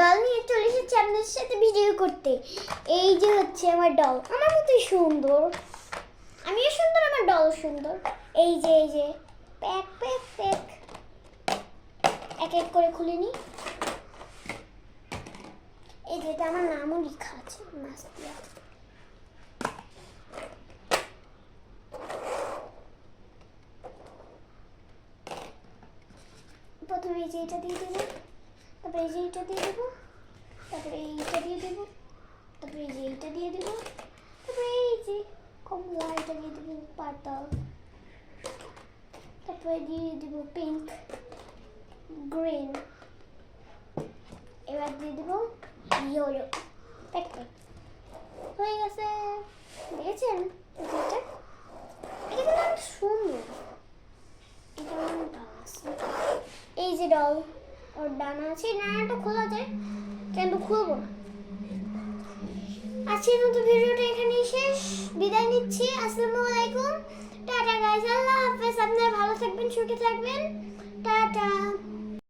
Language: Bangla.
ডল নিয়ে চলে এসেছি আপনাদের সাথে ভিডিও করতে। এই যে হচ্ছে আমার ডল, আমার মতোই সুন্দর, আমিও সুন্দর, আমার ডল সুন্দর। এই যে প্যাক প্যাক প্যাক, এক এক করে খুলে নি। এই যে এটা আমার নামও লেখা আছে, মাস্তিয়া। প্রথমে এই যে এটা দিয়ে দেবো, তারপরে এই যে এটা দিয়ে দেবো, তারপরে এইটা দিয়ে দেবো, তারপরে এই যে এইটা দিয়ে দেবো, তারপরে এই যে কমলা এটা দিয়ে দেবো, পার্পল, তারপরে দিয়ে দেবো পিঙ্ক, গ্রিন, এবার দিয়ে দেবো ইয়েলো। প্যাক প্যাক হয়ে গেছে, দেখেছেন? এটা এটা কিন্তু অনেক সুন্দর। এটা আমার এই যে ডল, ওর ডানা আছে, ডানাটা খোলা যায় কিন্তু খুলবো না। আজকের মতো ভিডিওটা এখানেই শেষ, বিদায় নিচ্ছি। আসসালামু আলাইকুম, টাটা গাইস, আল্লাহ হাফেজ। আপনারা ভালো থাকবেন, সুখে থাকবেন, টাটা।